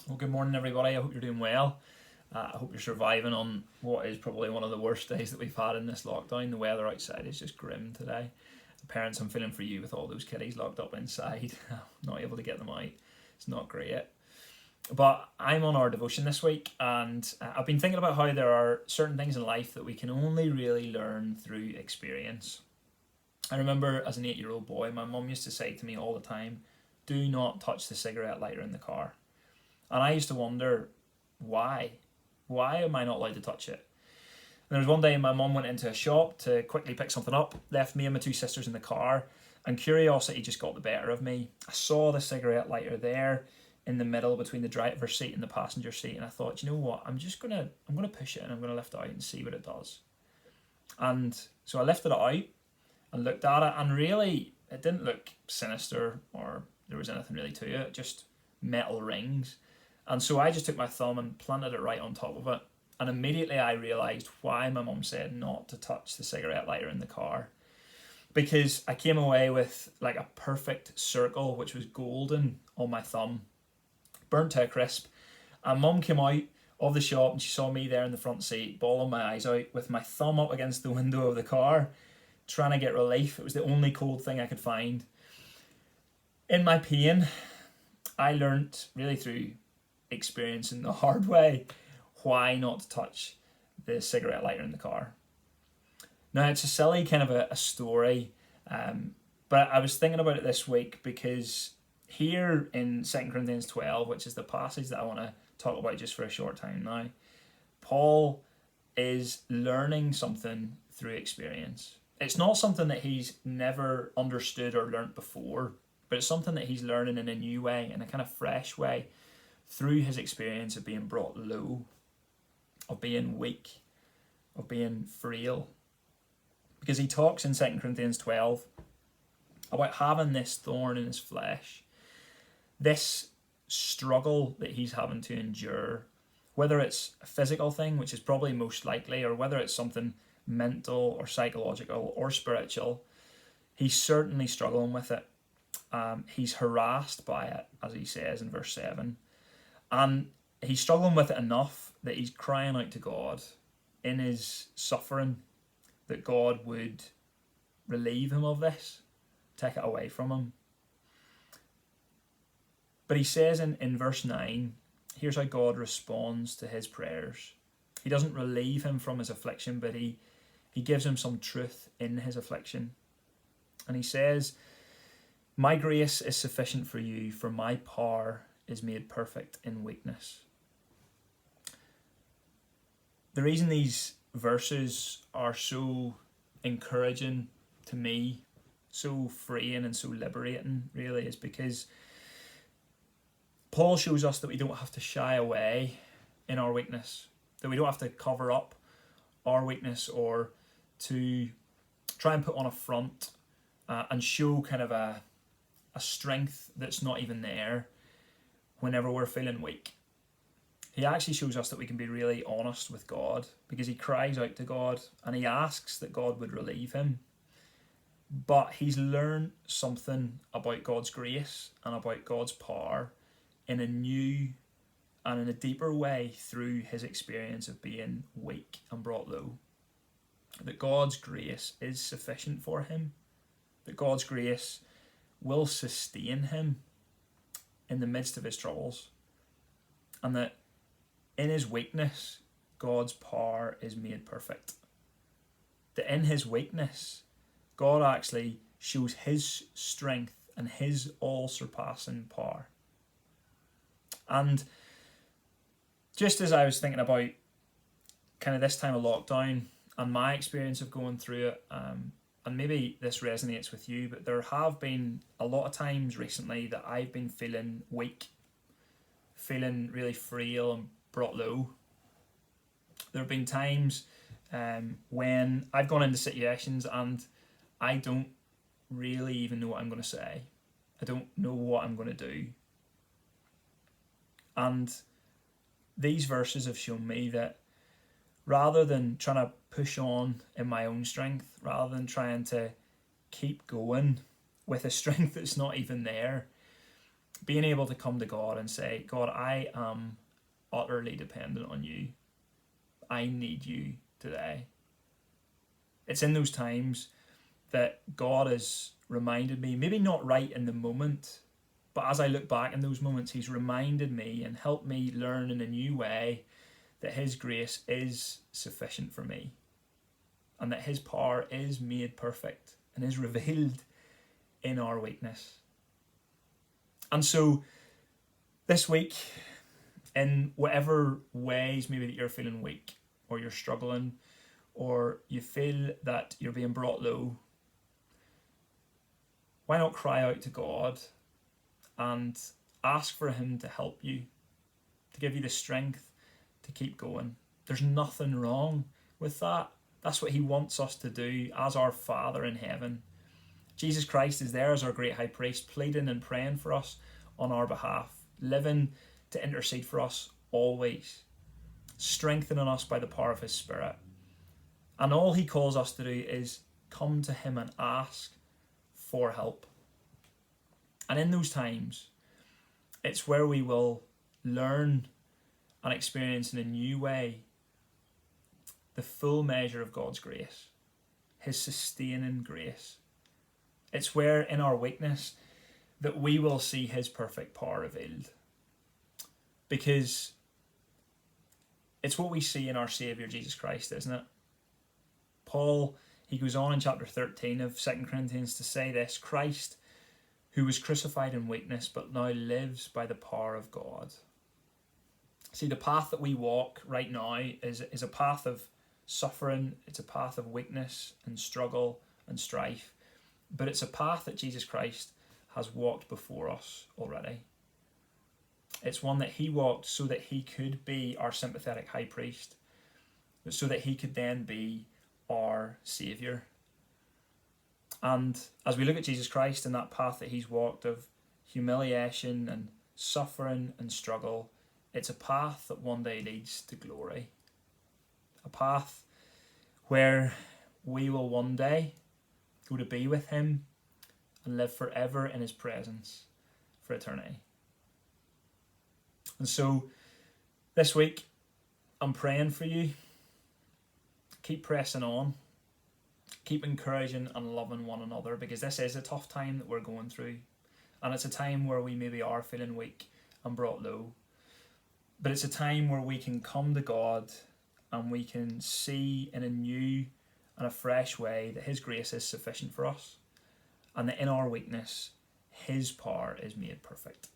Well, good morning, everybody. I hope you're doing well. I hope you're surviving on what is probably one of the worst days that we've had in this lockdown. The weather outside is just grim today. Parents, I'm feeling for you with all those kiddies locked up inside, not able to get them out. It's not great. But I'm on our devotion this week, and I've been thinking about how there are certain things in life that we can only really learn through experience. I remember as an 8-year-old boy, my mum used to say to me all the time, "Do not touch the cigarette lighter in the car." And I used to wonder, why? Why am I not allowed to touch it? And there was one day my mum went into a shop to quickly pick something up, left me and my two sisters in the car, and curiosity just got the better of me. I saw the cigarette lighter there in the middle between the driver's seat and the passenger seat, and I thought, you know what, I'm gonna push it and I'm gonna lift it out and see what it does. And so I lifted it out and looked at it, and really it didn't look sinister or there was anything really to it, just metal rings. And so I just took my thumb and planted it right on top of it. And immediately I realised why my mum said not to touch the cigarette lighter in the car. Because I came away with like a perfect circle, which was golden on my thumb, burnt to a crisp. And mum came out of the shop and she saw me there in the front seat, bawling my eyes out with my thumb up against the window of the car, trying to get relief. It was the only cold thing I could find. In my pain, I learnt really through experience in the hard way why not to touch the cigarette lighter in the car. Now it's a silly kind of a story, but I was thinking about it this week because here in 2 Corinthians 12, which is the passage that I want to talk about just for a short time now, Paul is learning something through experience. It's not something that he's never understood or learnt before, but it's something that he's learning in a new way, in a kind of fresh way, through his experience of being brought low, of being weak, of being frail. Because he talks in 2 Corinthians 12 about having this thorn in his flesh, this struggle that he's having to endure, whether it's a physical thing, which is probably most likely, or whether it's something mental or psychological or spiritual, he's certainly struggling with it. He's harassed by it, as he says in verse 7. And he's struggling with it enough that he's crying out to God in his suffering that God would relieve him of this, take it away from him. But he says in verse 9, here's how God responds to his prayers. He doesn't relieve him from his affliction, but he gives him some truth in his affliction. And he says, "My grace is sufficient for you, for my power is made perfect in weakness." The reason these verses are so encouraging to me, so freeing and so liberating, really, is because Paul shows us that we don't have to shy away in our weakness, that we don't have to cover up our weakness or to try and put on a front and show kind of a strength that's not even there whenever we're feeling weak. He actually shows us that we can be really honest with God, because he cries out to God and he asks that God would relieve him. But he's learned something about God's grace and about God's power in a new and in a deeper way through his experience of being weak and brought low. That God's grace is sufficient for him, that God's grace will sustain him in the midst of his troubles, and that in his weakness, God's power is made perfect. That in his weakness, God actually shows his strength and his all-surpassing power. And just as I was thinking about kind of this time of lockdown and my experience of going through it, and maybe this resonates with you, but there have been a lot of times recently that I've been feeling weak, feeling really frail and brought low. There have been times when I've gone into situations and I don't really even know what I'm going to say. I don't know what I'm going to do. And these verses have shown me that rather than trying to push on in my own strength, rather than trying to keep going with a strength that's not even there, Being able to come to God and say, God, I am utterly dependent on you. I need you today. It's in those times that God has reminded me, maybe not right in the moment, but as I look back in those moments, he's reminded me and helped me learn in a new way that his grace is sufficient for me, and that his power is made perfect and is revealed in our weakness. And so this week, in whatever ways maybe that you're feeling weak, or you're struggling, or you feel that you're being brought low, why not cry out to God and ask for him to help you, to give you the strength to keep going. There's nothing wrong with that. That's what he wants us to do as our Father in heaven. Jesus Christ is there as our great high priest, pleading and praying for us on our behalf, living to intercede for us always, strengthening us by the power of his Spirit. And all he calls us to do is come to him and ask for help. And in those times, it's where we will learn and experience in a new way the full measure of God's grace, his sustaining grace. It's where in our weakness that we will see his perfect power revealed. Because it's what we see in our Saviour Jesus Christ, isn't it? Paul, he goes on in chapter 13 of 2 Corinthians to say this: Christ, who was crucified in weakness, but now lives by the power of God. See, the path that we walk right now is a path of suffering, it's a path of weakness and struggle and strife, but it's a path that Jesus Christ has walked before us already. It's one that he walked so that he could be our sympathetic high priest, but so that he could then be our Saviour. And as we look at Jesus Christ and that path that he's walked of humiliation and suffering and struggle, it's a path that one day leads to glory. A path where we will one day go to be with him and live forever in his presence for eternity. And so this week, I'm praying for you. Keep pressing on. Keep encouraging and loving one another, because this is a tough time that we're going through. And it's a time where we maybe are feeling weak and brought low. But it's a time where we can come to God and we can see in a new and a fresh way that his grace is sufficient for us, and that in our weakness, his power is made perfect.